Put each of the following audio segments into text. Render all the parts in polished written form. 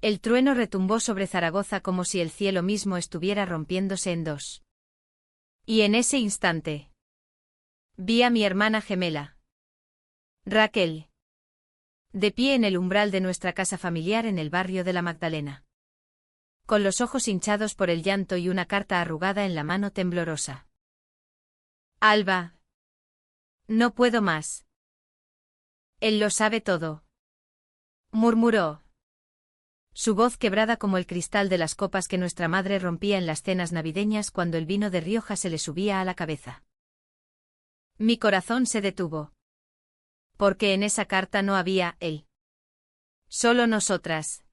El trueno retumbó sobre Zaragoza como si el cielo mismo estuviera rompiéndose en dos. Y en ese instante vi a mi hermana gemela, Raquel, de pie en el umbral de nuestra casa familiar en el barrio de la Magdalena, con los ojos hinchados por el llanto y una carta arrugada en la mano temblorosa. Alba, no puedo más. Él lo sabe todo, murmuró. Su voz quebrada como el cristal de las copas que nuestra madre rompía en las cenas navideñas cuando el vino de Rioja se le subía a la cabeza. Mi corazón se detuvo. Porque en esa carta no había él. Solo nosotras.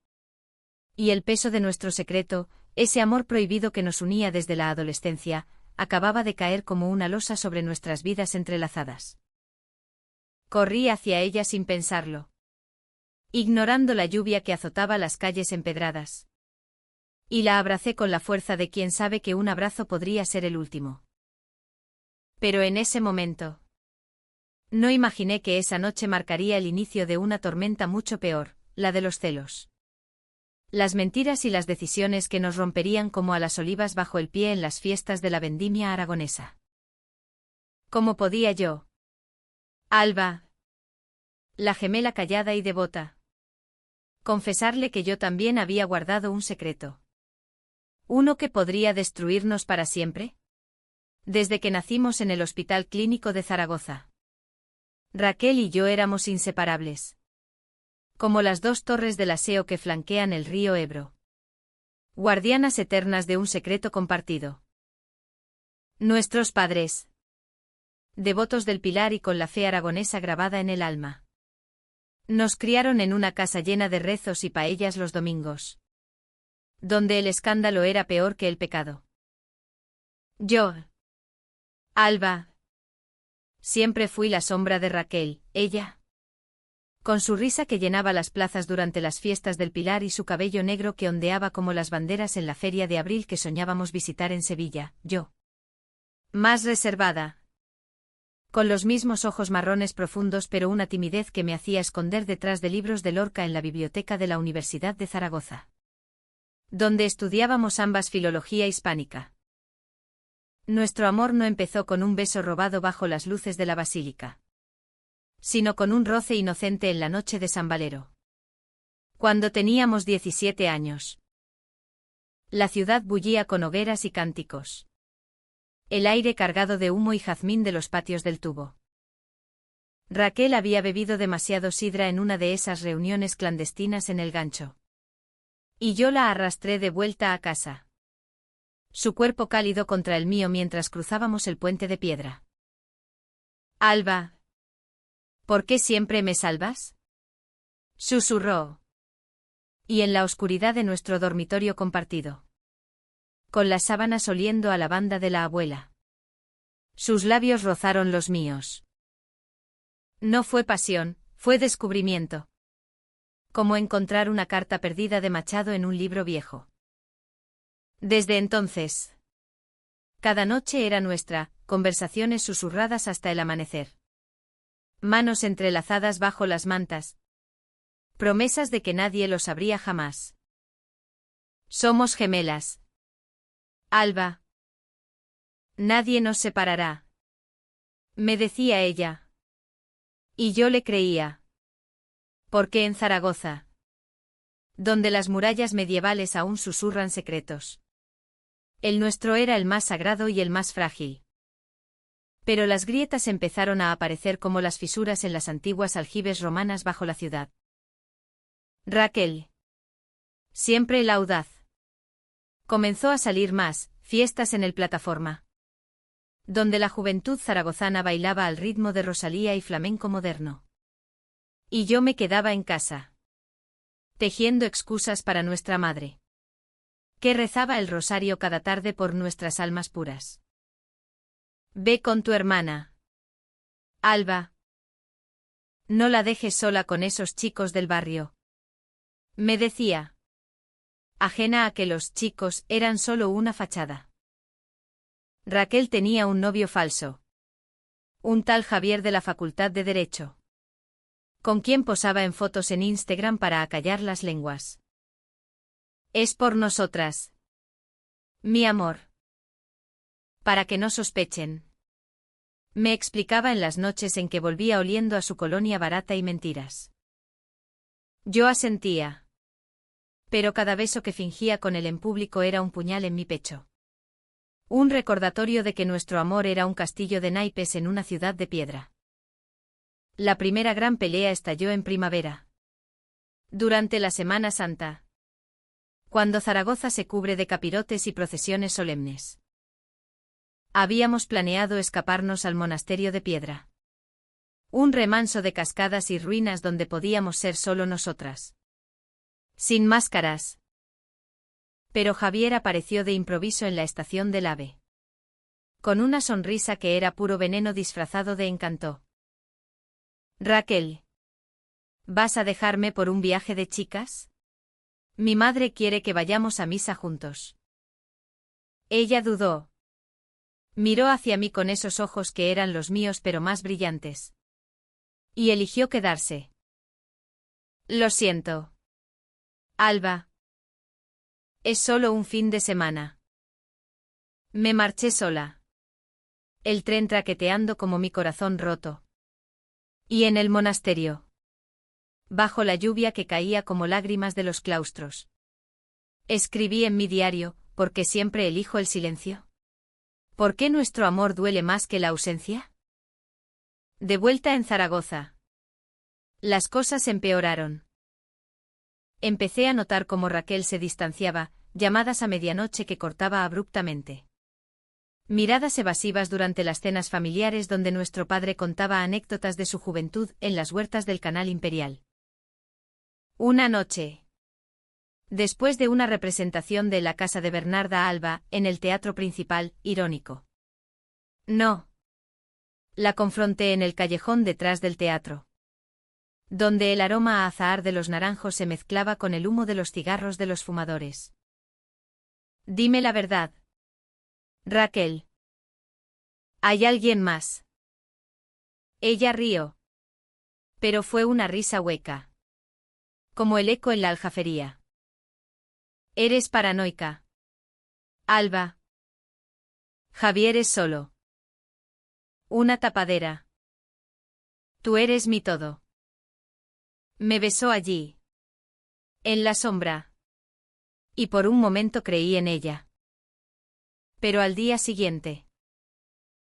Y el peso de nuestro secreto, ese amor prohibido que nos unía desde la adolescencia, acababa de caer como una losa sobre nuestras vidas entrelazadas. Corrí hacia ella sin pensarlo, ignorando la lluvia que azotaba las calles empedradas. Y la abracé con la fuerza de quien sabe que un abrazo podría ser el último. Pero en ese momento no imaginé que esa noche marcaría el inicio de una tormenta mucho peor, la de los celos. Las mentiras y las decisiones que nos romperían como a las olivas bajo el pie en las fiestas de la vendimia aragonesa. ¿Cómo podía yo, Alba, la gemela callada y devota, confesarle que yo también había guardado un secreto? ¿Uno que podría destruirnos para siempre? Desde que nacimos en el Hospital Clínico de Zaragoza, Raquel y yo éramos inseparables. Como las dos torres del aseo que flanquean el río Ebro. Guardianas eternas de un secreto compartido. Nuestros padres, devotos del Pilar y con la fe aragonesa grabada en el alma, nos criaron en una casa llena de rezos y paellas los domingos, donde el escándalo era peor que el pecado. Yo, Alba, siempre fui la sombra de Raquel, ella, con su risa que llenaba las plazas durante las fiestas del Pilar y su cabello negro que ondeaba como las banderas en la feria de abril que soñábamos visitar en Sevilla, yo, más reservada, con los mismos ojos marrones profundos pero una timidez que me hacía esconder detrás de libros de Lorca en la biblioteca de la Universidad de Zaragoza, donde estudiábamos ambas filología hispánica. Nuestro amor no empezó con un beso robado bajo las luces de la basílica, sino con un roce inocente en la noche de San Valero, cuando teníamos 17 años. La ciudad bullía con hogueras y cánticos. El aire cargado de humo y jazmín de los patios del Tubo. Raquel había bebido demasiado sidra en una de esas reuniones clandestinas en el Gancho. Y yo la arrastré de vuelta a casa. Su cuerpo cálido contra el mío mientras cruzábamos el puente de piedra. Alba, ¿por qué siempre me salvas?, susurró. Y en la oscuridad de nuestro dormitorio compartido, con las sábanas oliendo a lavanda de la abuela, sus labios rozaron los míos. No fue pasión, fue descubrimiento. Como encontrar una carta perdida de Machado en un libro viejo. Desde entonces, cada noche era nuestra, conversaciones susurradas hasta el amanecer. Manos entrelazadas bajo las mantas. Promesas de que nadie lo sabría jamás. Somos gemelas. Alba. Nadie nos separará, me decía ella. Y yo le creía. Porque en Zaragoza, donde las murallas medievales aún susurran secretos, el nuestro era el más sagrado y el más frágil. Pero las grietas empezaron a aparecer como las fisuras en las antiguas aljibes romanas bajo la ciudad. Raquel, siempre la audaz, comenzó a salir más, fiestas en el Plataforma, donde la juventud zaragozana bailaba al ritmo de Rosalía y flamenco moderno. Y yo me quedaba en casa, tejiendo excusas para nuestra madre, que rezaba el rosario cada tarde por nuestras almas puras. Ve con tu hermana, Alba. No la dejes sola con esos chicos del barrio, me decía, ajena a que los chicos eran solo una fachada. Raquel tenía un novio falso, un tal Javier de la Facultad de Derecho, con quien posaba en fotos en Instagram para acallar las lenguas. Es por nosotras. Mi amor. Para que no sospechen. Me explicaba en las noches en que volvía oliendo a su colonia barata y mentiras. Yo asentía. Pero cada beso que fingía con él en público era un puñal en mi pecho. Un recordatorio de que nuestro amor era un castillo de naipes en una ciudad de piedra. La primera gran pelea estalló en primavera. Durante la Semana Santa. Cuando Zaragoza se cubre de capirotes y procesiones solemnes. Habíamos planeado escaparnos al monasterio de piedra. Un remanso de cascadas y ruinas donde podíamos ser solo nosotras. Sin máscaras. Pero Javier apareció de improviso en la estación del AVE. Con una sonrisa que era puro veneno disfrazado de encanto. Raquel. ¿Vas a dejarme por un viaje de chicas? Mi madre quiere que vayamos a misa juntos. Ella dudó. Miró hacia mí con esos ojos que eran los míos pero más brillantes. Y eligió quedarse. Lo siento. Alba. Es solo un fin de semana. Me marché sola. El tren traqueteando como mi corazón roto. Y en el monasterio. Bajo la lluvia que caía como lágrimas de los claustros. Escribí en mi diario, ¿por qué siempre elijo el silencio? ¿Por qué nuestro amor duele más que la ausencia? De vuelta en Zaragoza. Las cosas empeoraron. Empecé a notar cómo Raquel se distanciaba, llamadas a medianoche que cortaba abruptamente. Miradas evasivas durante las cenas familiares donde nuestro padre contaba anécdotas de su juventud en las huertas del Canal Imperial. Una noche. Después de una representación de La casa de Bernarda Alba, en el Teatro Principal, irónico. No. La confronté en el callejón detrás del teatro. Donde el aroma a azahar de los naranjos se mezclaba con el humo de los cigarros de los fumadores. Dime la verdad. Raquel. ¿Hay alguien más? Ella rió. Pero fue una risa hueca. Como el eco en la aljafería. Eres paranoica. Alba. Javier es solo. Una tapadera. Tú eres mi todo. Me besó allí. En la sombra. Y por un momento creí en ella. Pero al día siguiente.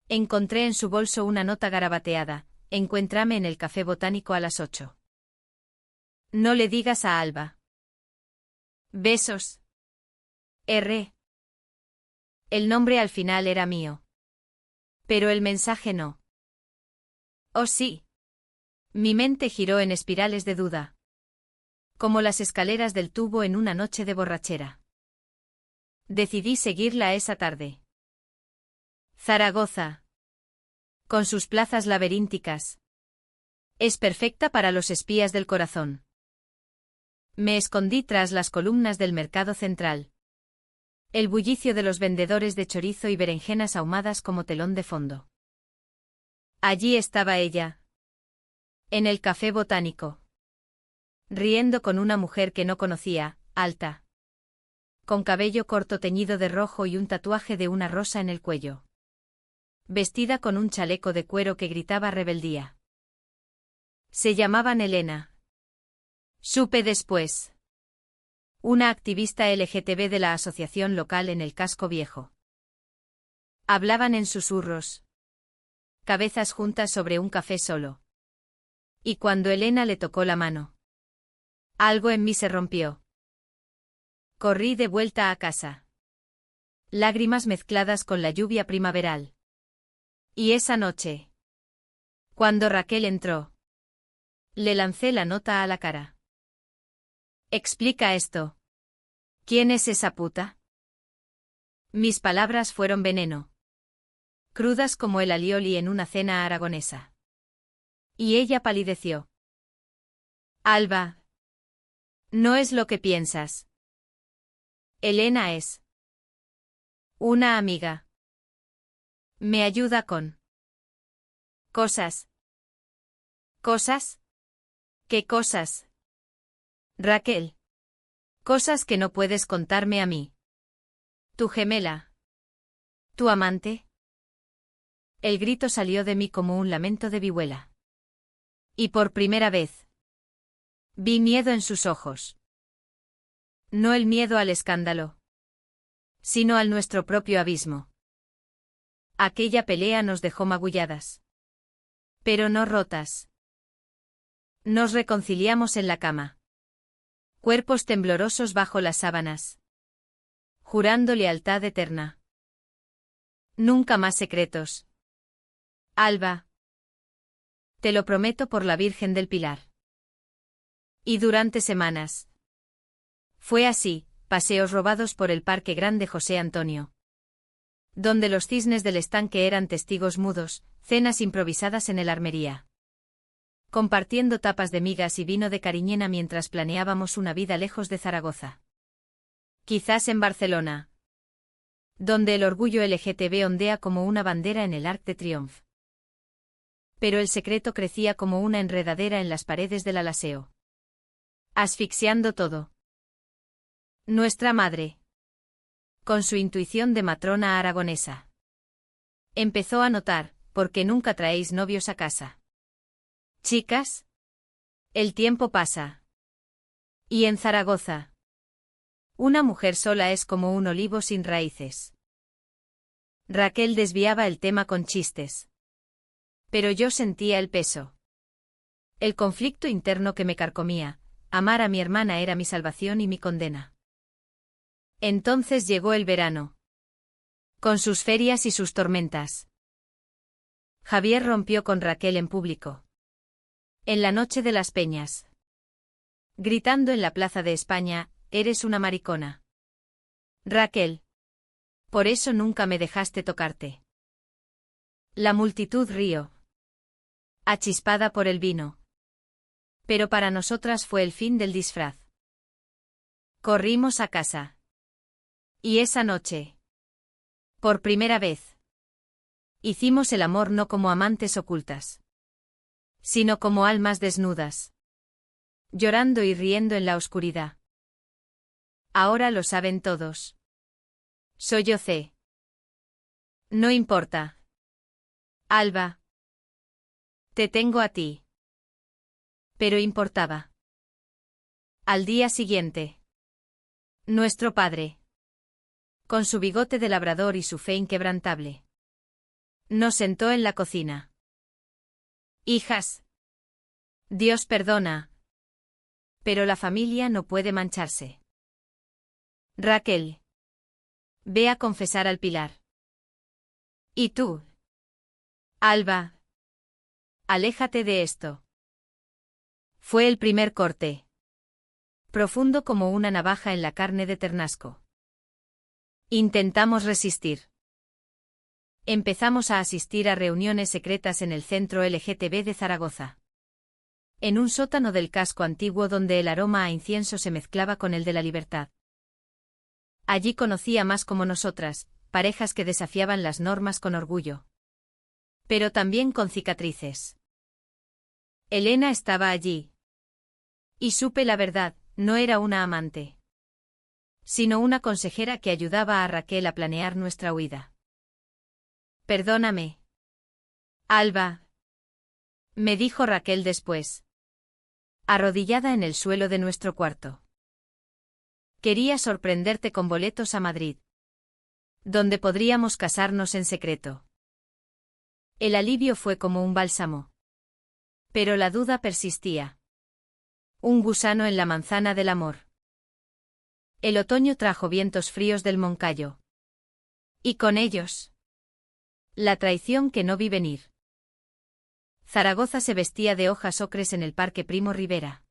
Encontré en su bolso una nota garabateada, encuéntrame en el café botánico a las 8. No le digas a Alba. Besos. R. El nombre al final era mío. Pero el mensaje no. Oh sí. Mi mente giró en espirales de duda. Como las escaleras del tubo en una noche de borrachera. Decidí seguirla esa tarde. Zaragoza. Con sus plazas laberínticas. Es perfecta para los espías del corazón. Me escondí tras las columnas del mercado central. El bullicio de los vendedores de chorizo y berenjenas ahumadas como telón de fondo. Allí estaba ella. En el café botánico. Riendo con una mujer que no conocía, alta. Con cabello corto teñido de rojo y un tatuaje de una rosa en el cuello. Vestida con un chaleco de cuero que gritaba rebeldía. Se llamaban Elena. Supe después. Una activista LGTB de la asociación local en el casco viejo. Hablaban en susurros. Cabezas juntas sobre un café solo. Y cuando Elena le tocó la mano. Algo en mí se rompió. Corrí de vuelta a casa. Lágrimas mezcladas con la lluvia primaveral. Y esa noche. Cuando Raquel entró. Le lancé la nota a la cara. Explica esto. ¿Quién es esa puta? Mis palabras fueron veneno. Crudas como el alioli en una cena aragonesa. Y ella palideció. Alba. No es lo que piensas. Elena es. Una amiga. Me ayuda con. Cosas. ¿Cosas? ¿Qué cosas? Raquel. Cosas que no puedes contarme a mí. ¿Tu gemela? ¿Tu amante? El grito salió de mí como un lamento de vihuela. Y por primera vez vi miedo en sus ojos. No el miedo al escándalo, sino al nuestro propio abismo. Aquella pelea nos dejó magulladas. Pero no rotas. Nos reconciliamos en la cama. Cuerpos temblorosos bajo las sábanas. Jurando lealtad eterna. Nunca más secretos. Alba. Te lo prometo por la Virgen del Pilar. Y durante semanas. Fue así, paseos robados por el Parque Grande José Antonio. Donde los cisnes del estanque eran testigos mudos, cenas improvisadas en el armería. Compartiendo tapas de migas y vino de Cariñena mientras planeábamos una vida lejos de Zaragoza. Quizás en Barcelona. Donde el orgullo LGTB ondea como una bandera en el Arc de Triomphe. Pero el secreto crecía como una enredadera en las paredes del alaseo. Asfixiando todo. Nuestra madre. Con su intuición de matrona aragonesa. Empezó a notar, ¿por qué nunca traéis novios a casa? Chicas. El tiempo pasa. Y en Zaragoza. Una mujer sola es como un olivo sin raíces. Raquel desviaba el tema con chistes. Pero yo sentía el peso. El conflicto interno que me carcomía. Amar a mi hermana era mi salvación y mi condena. Entonces llegó el verano. Con sus ferias y sus tormentas. Javier rompió con Raquel en público. En la noche de las peñas. Gritando en la Plaza de España, eres una maricona. Raquel. Por eso nunca me dejaste tocarte. La multitud rió. Achispada por el vino. Pero para nosotras fue el fin del disfraz. Corrimos a casa. Y esa noche. Por primera vez. Hicimos el amor no como amantes ocultas. Sino como almas desnudas. Llorando y riendo en la oscuridad. Ahora lo saben todos. Sollocé. No importa. Alba. Te tengo a ti. Pero importaba. Al día siguiente. Nuestro padre. Con su bigote de labrador y su fe inquebrantable. Nos sentó en la cocina. Hijas. Dios perdona. Pero la familia no puede mancharse. Raquel. Ve a confesar al Pilar. ¿Y tú? Alba. Aléjate de esto. Fue el primer corte. Profundo como una navaja en la carne de ternasco. Intentamos resistir. Empezamos a asistir a reuniones secretas en el centro LGTB de Zaragoza. En un sótano del casco antiguo donde el aroma a incienso se mezclaba con el de la libertad. Allí conocía más como nosotras, parejas que desafiaban las normas con orgullo. Pero también con cicatrices. Elena estaba allí. Y supe la verdad, no era una amante. Sino una consejera que ayudaba a Raquel a planear nuestra huida. Perdóname. Alba. Me dijo Raquel después. Arrodillada en el suelo de nuestro cuarto. Quería sorprenderte con boletos a Madrid. Donde podríamos casarnos en secreto. El alivio fue como un bálsamo. Pero la duda persistía. Un gusano en la manzana del amor. El otoño trajo vientos fríos del Moncayo. Y con ellos. La traición que no vi venir. Zaragoza se vestía de hojas ocres en el Parque Primo Rivera.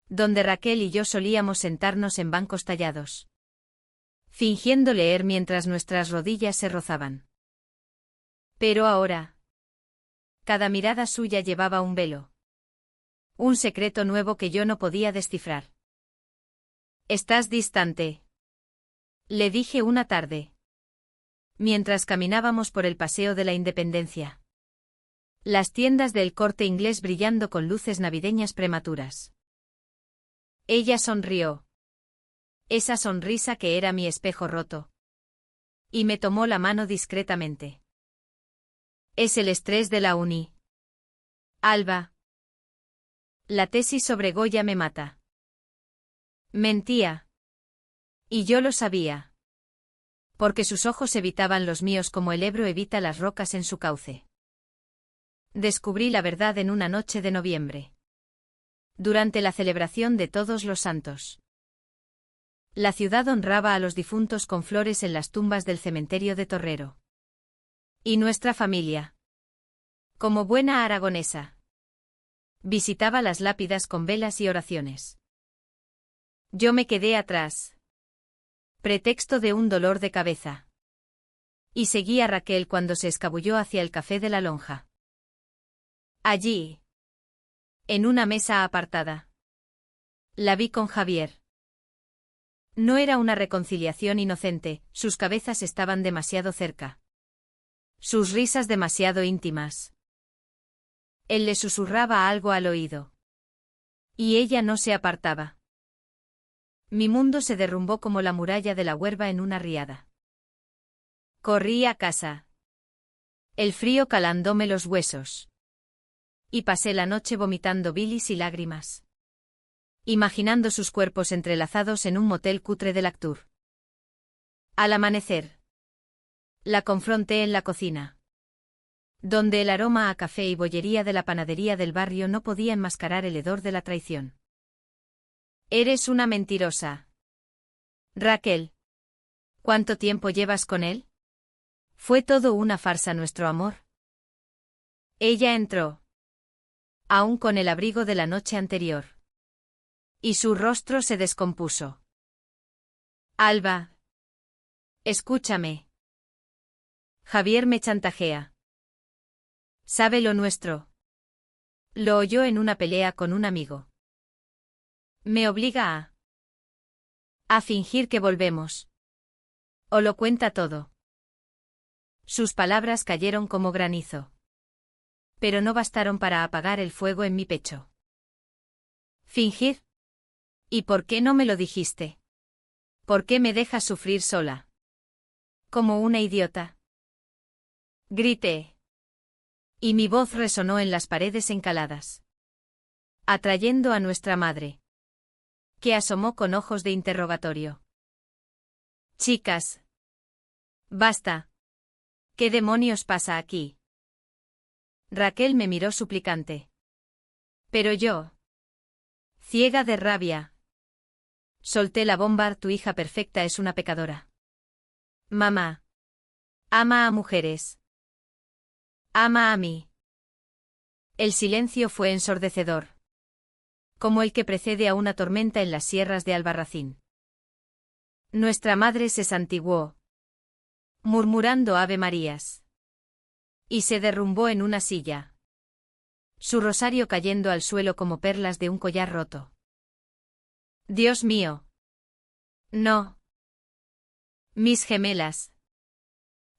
Donde Raquel y yo solíamos sentarnos en bancos tallados. Fingiendo leer mientras nuestras rodillas se rozaban. Pero ahora. Cada mirada suya llevaba un velo. Un secreto nuevo que yo no podía descifrar. Estás distante. Le dije una tarde. Mientras caminábamos por el Paseo de la Independencia. Las tiendas del Corte Inglés brillando con luces navideñas prematuras. Ella sonrió. Esa sonrisa que era mi espejo roto. Y me tomó la mano discretamente. Es el estrés de la uni. Alba. La tesis sobre Goya me mata. Mentía. Y yo lo sabía. Porque sus ojos evitaban los míos como el Ebro evita las rocas en su cauce. Descubrí la verdad en una noche de noviembre. Durante la celebración de Todos los Santos. La ciudad honraba a los difuntos con flores en las tumbas del cementerio de Torrero. Y nuestra familia, como buena aragonesa, visitaba las lápidas con velas y oraciones. Yo me quedé atrás. Pretexto de un dolor de cabeza. Y seguí a Raquel cuando se escabulló hacia el café de la lonja. Allí, en una mesa apartada, la vi con Javier. No era una reconciliación inocente, sus cabezas estaban demasiado cerca. Sus risas demasiado íntimas. Él le susurraba algo al oído. Y ella no se apartaba. Mi mundo se derrumbó como la muralla de la Huerva en una riada. Corrí a casa. El frío calándome los huesos. Y pasé la noche vomitando bilis y lágrimas. Imaginando sus cuerpos entrelazados en un motel cutre de Lactur. Al amanecer, la confronté en la cocina, donde el aroma a café y bollería de la panadería del barrio no podía enmascarar el hedor de la traición. Eres una mentirosa. Raquel. ¿Cuánto tiempo llevas con él? ¿Fue todo una farsa nuestro amor? Ella entró, aún con el abrigo de la noche anterior. Y su rostro se descompuso. Alba. Escúchame. Javier me chantajea. ¿Sabe lo nuestro? Lo oyó en una pelea con un amigo. Me obliga a fingir que volvemos. O lo cuenta todo. Sus palabras cayeron como granizo. Pero no bastaron para apagar el fuego en mi pecho. ¿Fingir? ¿Y por qué no me lo dijiste? ¿Por qué me dejas sufrir sola? Como una idiota. Grité. Y mi voz resonó en las paredes encaladas. Atrayendo a nuestra madre, que asomó con ojos de interrogatorio. Chicas. Basta. ¿Qué demonios pasa aquí? Raquel me miró suplicante. Pero yo, ciega de rabia, solté la bomba: tu hija perfecta es una pecadora. Mamá. Ama a mujeres. Ama a mí. El silencio fue ensordecedor. Como el que precede a una tormenta en las sierras de Albarracín. Nuestra madre se santiguó, murmurando Ave Marías. Y se derrumbó en una silla. Su rosario cayendo al suelo como perlas de un collar roto. Dios mío. No. Mis gemelas.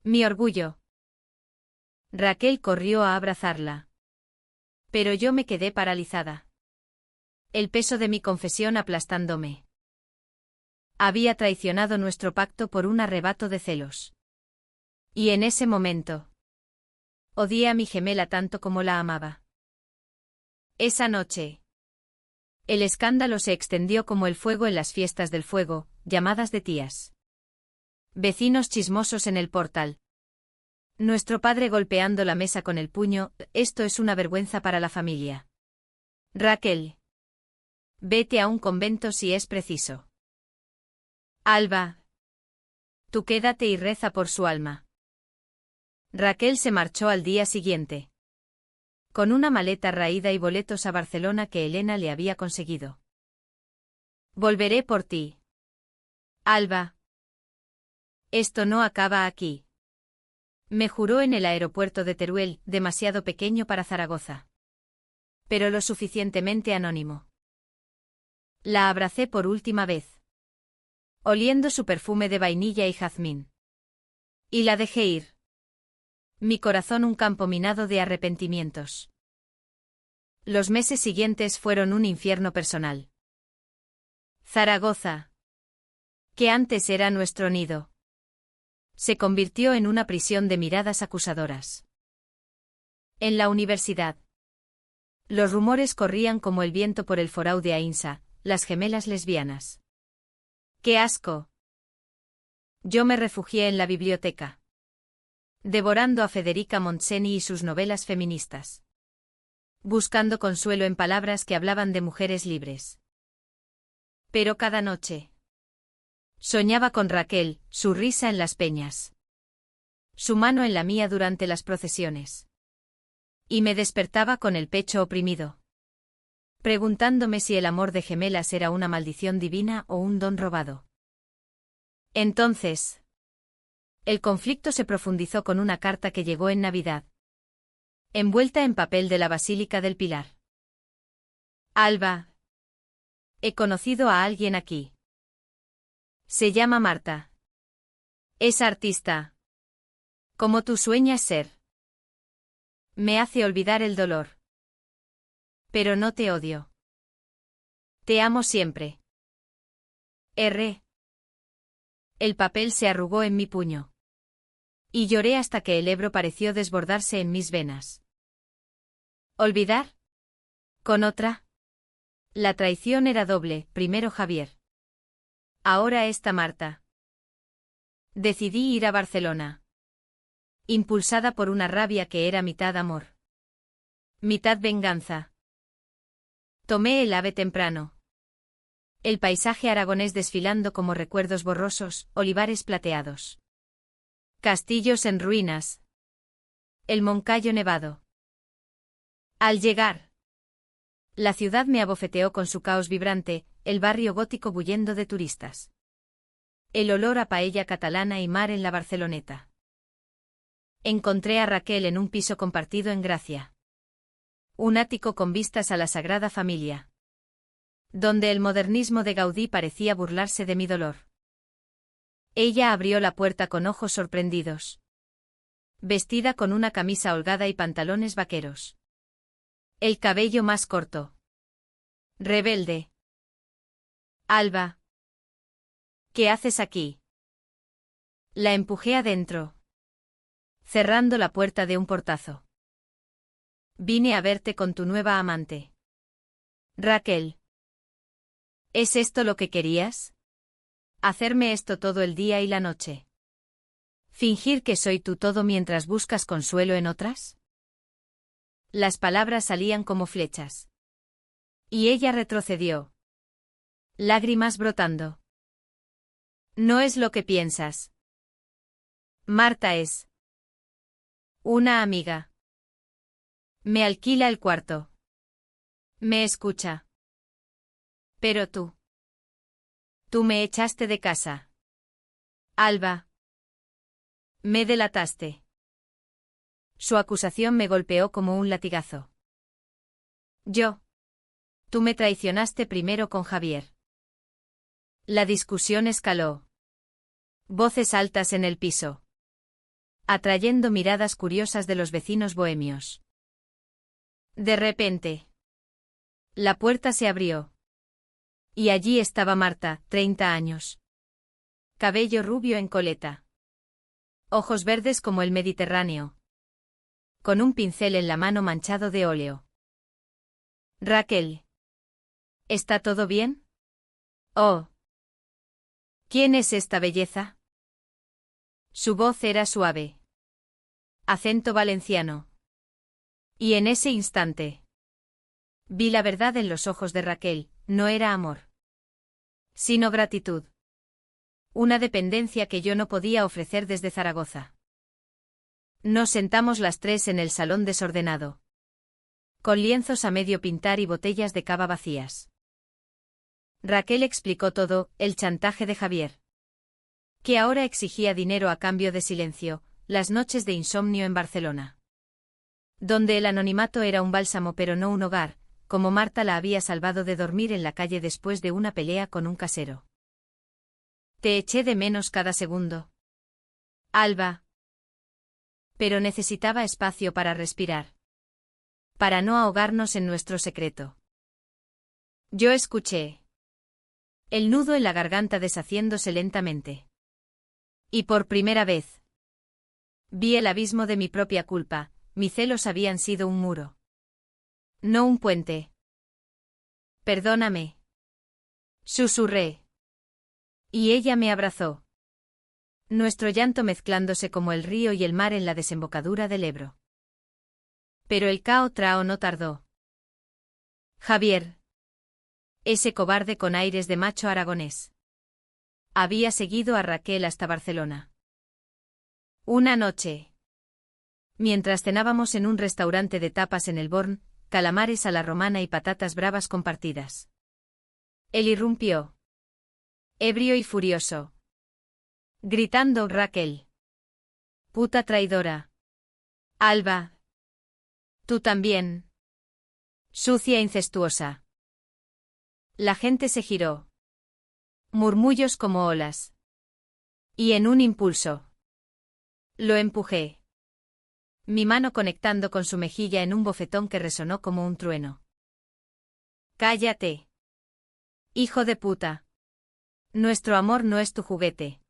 Mi orgullo. Raquel corrió a abrazarla. Pero yo me quedé paralizada. El peso de mi confesión aplastándome. Había traicionado nuestro pacto por un arrebato de celos. Y en ese momento, odié a mi gemela tanto como la amaba. Esa noche, el escándalo se extendió como el fuego en las fiestas del fuego, llamadas de tías. Vecinos chismosos en el portal. Nuestro padre golpeando la mesa con el puño: esto es una vergüenza para la familia. Raquel. Vete a un convento si es preciso. Alba. Tú quédate y reza por su alma. Raquel se marchó al día siguiente. Con una maleta raída y boletos a Barcelona que Elena le había conseguido. Volveré por ti. Alba. Esto no acaba aquí. Me juró en el aeropuerto de Teruel, demasiado pequeño para Zaragoza. Pero lo suficientemente anónimo. La abracé por última vez. Oliendo su perfume de vainilla y jazmín. Y la dejé ir. Mi corazón un campo minado de arrepentimientos. Los meses siguientes fueron un infierno personal. Zaragoza. que antes era nuestro nido, se convirtió en una prisión de miradas acusadoras. En la universidad. Los rumores corrían como el viento por el forao de Ainsa, las gemelas lesbianas. ¡Qué asco! Yo me refugié en la biblioteca, devorando a Federica Montseny y sus novelas feministas, buscando consuelo en palabras que hablaban de mujeres libres. Pero cada noche soñaba con Raquel, su risa en las peñas, su mano en la mía durante las procesiones. Y me despertaba con el pecho oprimido, preguntándome si el amor de gemelas era una maldición divina o un don robado. Entonces, el conflicto se profundizó con una carta que llegó en Navidad, envuelta en papel de la Basílica del Pilar. Alba, he conocido a alguien aquí. Se llama Marta. Es artista. Como tú sueñas ser. Me hace olvidar el dolor. Pero no te odio. Te amo siempre. R. El papel se arrugó en mi puño. Y lloré hasta que el Ebro pareció desbordarse en mis venas. ¿Olvidar? ¿Con otra? La traición era doble, primero Javier. Ahora esta Marta. Decidí ir a Barcelona, impulsada por una rabia que era mitad amor, mitad venganza. Tomé el AVE temprano. El paisaje aragonés desfilando como recuerdos borrosos, olivares plateados, castillos en ruinas, el Moncayo nevado. Al llegar, la ciudad me abofeteó con su caos vibrante, el barrio gótico bullendo de turistas. El olor a paella catalana y mar en la Barceloneta. Encontré a Raquel en un piso compartido en Gracia. Un ático con vistas a la Sagrada Familia, donde el modernismo de Gaudí parecía burlarse de mi dolor. Ella abrió la puerta con ojos sorprendidos, vestida con una camisa holgada y pantalones vaqueros. El cabello más corto. Rebelde. Alba. ¿Qué haces aquí? La empujé adentro, cerrando la puerta de un portazo. Vine a verte con tu nueva amante. Raquel. ¿Es esto lo que querías? ¿Hacerme esto todo el día y la noche? ¿Fingir que soy tu todo mientras buscas consuelo en otras? Las palabras salían como flechas. Y ella retrocedió, lágrimas brotando. No es lo que piensas. Marta es una amiga. Me alquila el cuarto. Me escucha. Pero tú me echaste de casa. Alba. Me delataste. Su acusación me golpeó como un latigazo. Tú me traicionaste primero con Javier. La discusión escaló. Voces altas en el piso, atrayendo miradas curiosas de los vecinos bohemios. De repente, la puerta se abrió. Y allí estaba Marta, 30 años. Cabello rubio en coleta. Ojos verdes como el Mediterráneo. Con un pincel en la mano manchado de óleo. Raquel. ¿Está todo bien? Oh. ¿Quién es esta belleza? Su voz era suave. Acento valenciano. Y en ese instante vi la verdad en los ojos de Raquel, no era amor, sino gratitud. Una dependencia que yo no podía ofrecer desde Zaragoza. Nos sentamos las tres en el salón desordenado, con lienzos a medio pintar y botellas de cava vacías. Raquel explicó todo, el chantaje de Javier, que ahora exigía dinero a cambio de silencio, las noches de insomnio en Barcelona, donde el anonimato era un bálsamo pero no un hogar, como Marta la había salvado de dormir en la calle después de una pelea con un casero. Te eché de menos cada segundo, Alba. Pero necesitaba espacio para respirar, para no ahogarnos en nuestro secreto. Yo escuché. El nudo en la garganta deshaciéndose lentamente. Y por primera vez vi el abismo de mi propia culpa, mis celos habían sido un muro. No un puente. Perdóname. Susurré. Y ella me abrazó. Nuestro llanto mezclándose como el río y el mar en la desembocadura del Ebro. Pero el Cao Trao no tardó. Javier. Ese cobarde con aires de macho aragonés. Había seguido a Raquel hasta Barcelona. Una noche. Mientras cenábamos en un restaurante de tapas en el Born, calamares a la romana y patatas bravas compartidas. Él irrumpió. Ebrio y furioso. Gritando: Raquel. Puta traidora. Alba. Tú también. Sucia e incestuosa. La gente se giró. Murmullos como olas. Y en un impulso. Lo empujé. Mi mano conectando con su mejilla en un bofetón que resonó como un trueno. Cállate. Hijo de puta. Nuestro amor no es tu juguete.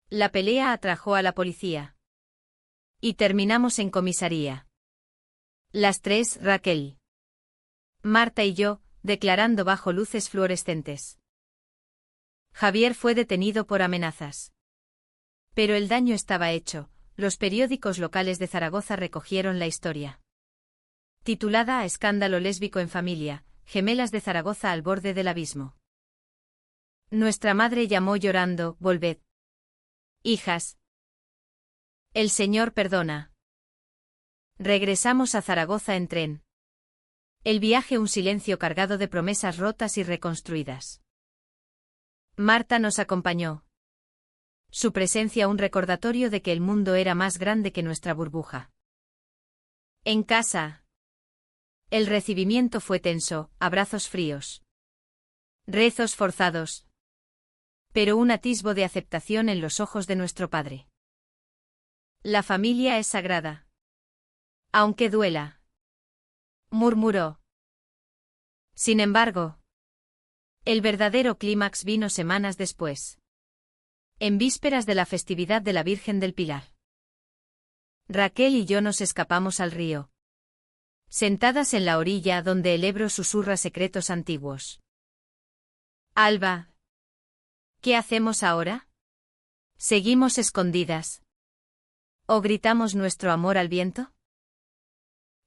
La pelea atrajo a la policía. Y terminamos en comisaría. Las tres, Raquel, Marta y yo, declarando bajo luces fluorescentes. Javier fue detenido por amenazas. Pero el daño estaba hecho. Los periódicos locales de Zaragoza recogieron la historia. Titulada Escándalo lésbico en familia, gemelas de Zaragoza al borde del abismo. Nuestra madre llamó llorando: volved. Hijas. El Señor perdona. Regresamos a Zaragoza en tren. El viaje un silencio cargado de promesas rotas y reconstruidas. Marta nos acompañó. Su presencia un recordatorio de que el mundo era más grande que nuestra burbuja. En casa. El recibimiento fue tenso, abrazos fríos. Rezos forzados. Pero un atisbo de aceptación en los ojos de nuestro padre. La familia es sagrada. Aunque duela. Murmuró. Sin embargo, el verdadero clímax vino semanas después. En vísperas de la festividad de la Virgen del Pilar. Raquel y yo nos escapamos al río. Sentadas en la orilla donde el Ebro susurra secretos antiguos. Alba. ¿Qué hacemos ahora? ¿Seguimos escondidas? ¿O gritamos nuestro amor al viento?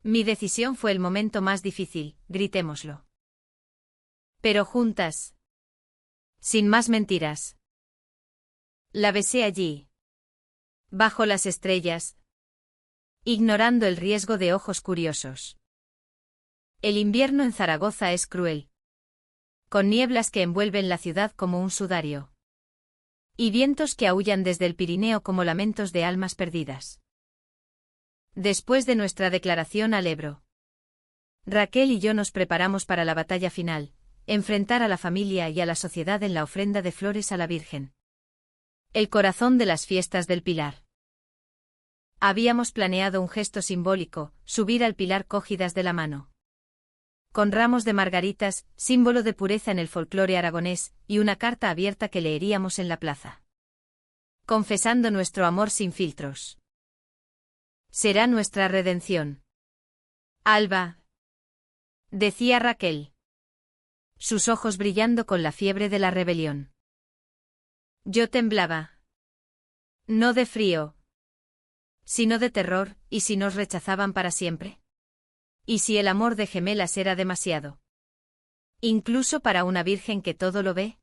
Mi decisión fue el momento más difícil: gritémoslo. Pero juntas. Sin más mentiras. La besé allí. Bajo las estrellas. Ignorando el riesgo de ojos curiosos. El invierno en Zaragoza es cruel. Con nieblas que envuelven la ciudad como un sudario. Y vientos que aúllan desde el Pirineo como lamentos de almas perdidas. Después de nuestra declaración al Ebro, Raquel y yo nos preparamos para la batalla final, enfrentar a la familia y a la sociedad en la ofrenda de flores a la Virgen. El corazón de las fiestas del Pilar. Habíamos planeado un gesto simbólico: subir al Pilar cogidas de la mano. Con ramos de margaritas, símbolo de pureza en el folclore aragonés, y una carta abierta que leeríamos en la plaza. Confesando nuestro amor sin filtros. Será nuestra redención. Alba. Decía Raquel. Sus ojos brillando con la fiebre de la rebelión. Yo temblaba. No de frío, sino de terror. ¿Y si nos rechazaban para siempre? ¿Y si el amor de gemelas era demasiado? Incluso para una virgen que todo lo ve.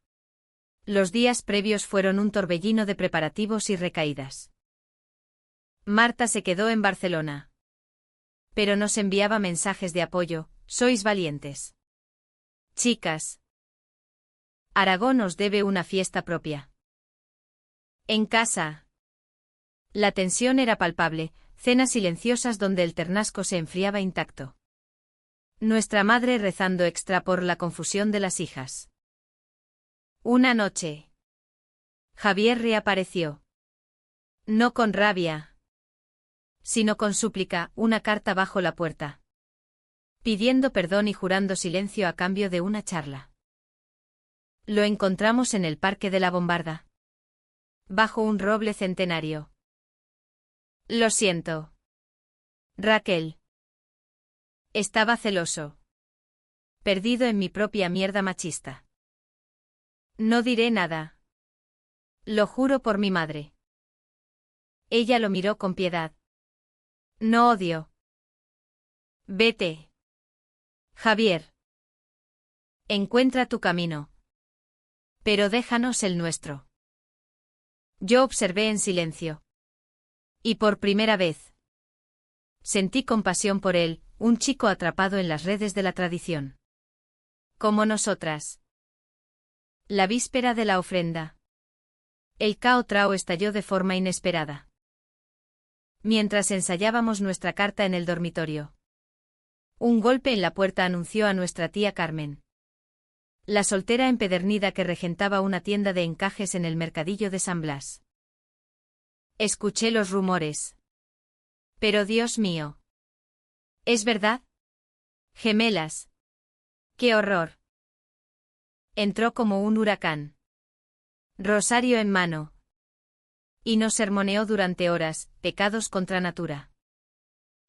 Los días previos fueron un torbellino de preparativos y recaídas. Marta se quedó en Barcelona. Pero nos enviaba mensajes de apoyo: sois valientes. Chicas. Aragón os debe una fiesta propia. En casa. La tensión era palpable, cenas silenciosas donde el ternasco se enfriaba intacto. Nuestra madre rezando extra por la confusión de las hijas. Una noche. Javier reapareció. No con rabia, sino con súplica, una carta bajo la puerta. Pidiendo perdón y jurando silencio a cambio de una charla. Lo encontramos en el Parque de la Bombarda. Bajo un roble centenario. Lo siento. Raquel. Estaba celoso. Perdido en mi propia mierda machista. No diré nada. Lo juro por mi madre. Ella lo miró con piedad. No odio. Vete. Javier. Encuentra tu camino. Pero déjanos el nuestro. Yo observé en silencio. Y por primera vez sentí compasión por él, un chico atrapado en las redes de la tradición. Como nosotras. La víspera de la ofrenda. El Cao Trao estalló de forma inesperada. Mientras ensayábamos nuestra carta en el dormitorio. Un golpe en la puerta anunció a nuestra tía Carmen. La soltera empedernida que regentaba una tienda de encajes en el mercadillo de San Blas. Escuché los rumores. Pero Dios mío. ¿Es verdad? Gemelas. ¡Qué horror! Entró como un huracán. Rosario en mano. Y nos sermoneó durante horas, pecados contra natura.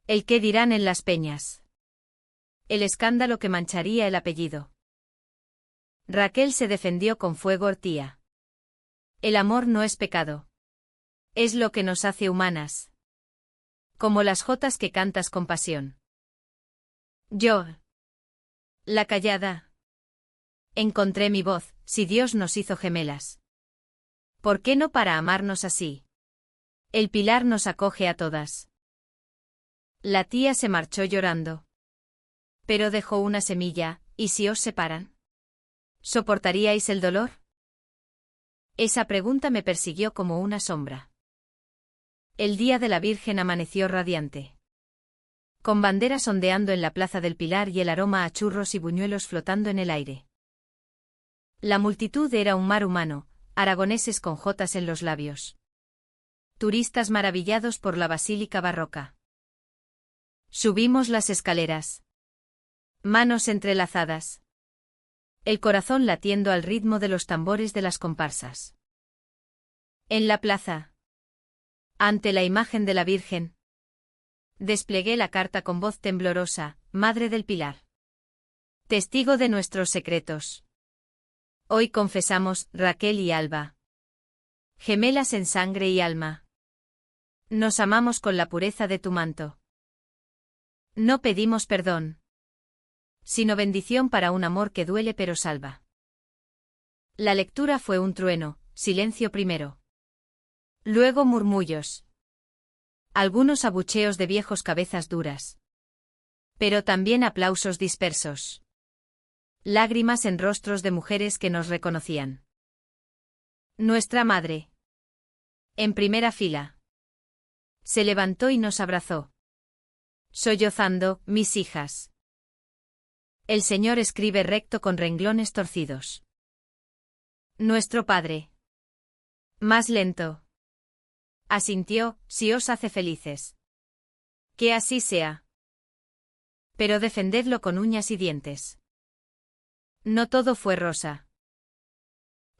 El qué dirán en las peñas. El escándalo que mancharía el apellido. Raquel se defendió con fuego hortía. El amor no es pecado. Es lo que nos hace humanas. Como las jotas que cantas con pasión. Yo. La callada. Encontré mi voz, si Dios nos hizo gemelas. ¿Por qué no para amarnos así? El pilar nos acoge a todas. La tía se marchó llorando. Pero dejó una semilla, ¿y si os separan? ¿Soportaríais el dolor? Esa pregunta me persiguió como una sombra. El día de la Virgen amaneció radiante. Con banderas ondeando en la Plaza del Pilar y el aroma a churros y buñuelos flotando en el aire. La multitud era un mar humano, aragoneses con jotas en los labios. Turistas maravillados por la basílica barroca. Subimos las escaleras. Manos entrelazadas. El corazón latiendo al ritmo de los tambores de las comparsas. En la plaza. Ante la imagen de la Virgen. Desplegué la carta con voz temblorosa, Madre del Pilar. Testigo de nuestros secretos. Hoy confesamos, Raquel y Alba. Gemelas en sangre y alma. Nos amamos con la pureza de tu manto. No pedimos perdón. Sino bendición para un amor que duele pero salva. La lectura fue un trueno, silencio primero. Luego murmullos. Algunos abucheos de viejos cabezas duras. Pero también aplausos dispersos. Lágrimas en rostros de mujeres que nos reconocían. Nuestra madre. En primera fila. Se levantó y nos abrazó. Sollozando, mis hijas. El Señor escribe recto con renglones torcidos. Nuestro Padre. Más lento. Asintió, si os hace felices. Que así sea. Pero defendedlo con uñas y dientes. No todo fue rosa.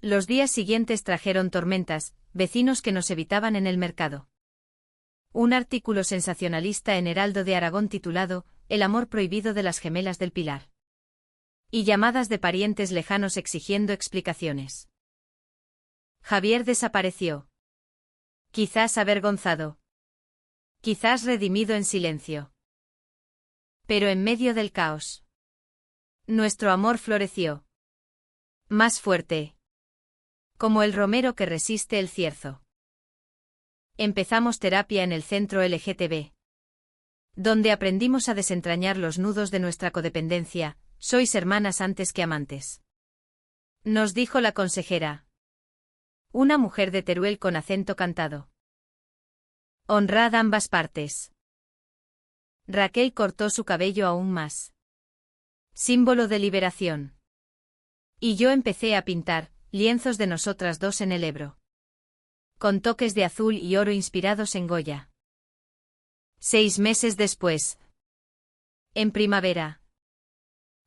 Los días siguientes trajeron tormentas, vecinos que nos evitaban en el mercado. Un artículo sensacionalista en Heraldo de Aragón titulado El amor prohibido de las gemelas del Pilar. Y llamadas de parientes lejanos exigiendo explicaciones. Javier desapareció. Quizás avergonzado. Quizás redimido en silencio. Pero en medio del caos. Nuestro amor floreció. Más fuerte. Como el romero que resiste el cierzo. Empezamos terapia en el centro LGTB. Donde aprendimos a desentrañar los nudos de nuestra codependencia, sois hermanas antes que amantes. Nos dijo la consejera. Una mujer de Teruel con acento cantado. Honrad ambas partes. Raquel cortó su cabello aún más. Símbolo de liberación. Y yo empecé a pintar, lienzos de nosotras dos en el Ebro. Con toques de azul y oro inspirados en Goya. 6 meses después. En primavera.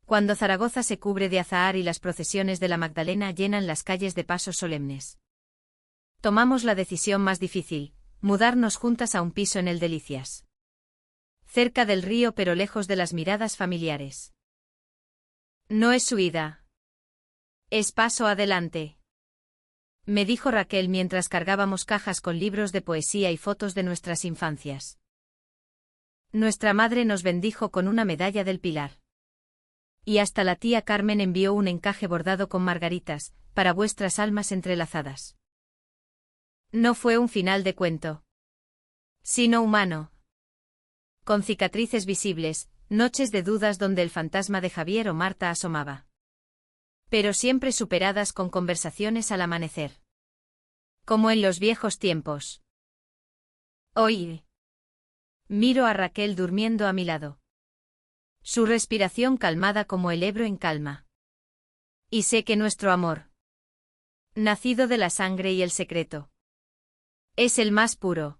Cuando Zaragoza se cubre de azahar y las procesiones de la Magdalena llenan las calles de pasos solemnes. Tomamos la decisión más difícil, mudarnos juntas a un piso en el Delicias. Cerca del río pero lejos de las miradas familiares. No es huida. Es paso adelante. Me dijo Raquel mientras cargábamos cajas con libros de poesía y fotos de nuestras infancias. Nuestra madre nos bendijo con una medalla del Pilar. Y hasta la tía Carmen envió un encaje bordado con margaritas, para vuestras almas entrelazadas. No fue un final de cuento. Sino humano. Con cicatrices visibles, noches de dudas donde el fantasma de Javier o Marta asomaba. Pero siempre superadas con conversaciones al amanecer. Como en los viejos tiempos. Hoy. Miro a Raquel durmiendo a mi lado. Su respiración calmada como el Ebro en calma. Y sé que nuestro amor, nacido de la sangre y el secreto, es el más puro.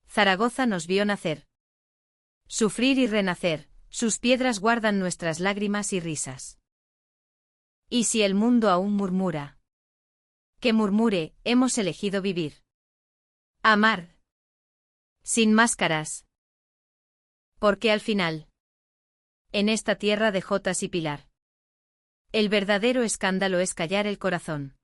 Zaragoza nos vio nacer. Sufrir y renacer, sus piedras guardan nuestras lágrimas y risas. Y si el mundo aún murmura, que murmure, hemos elegido vivir. Amar. Sin máscaras. Porque al final, en esta tierra de Jotas y Pilar, el verdadero escándalo es callar el corazón.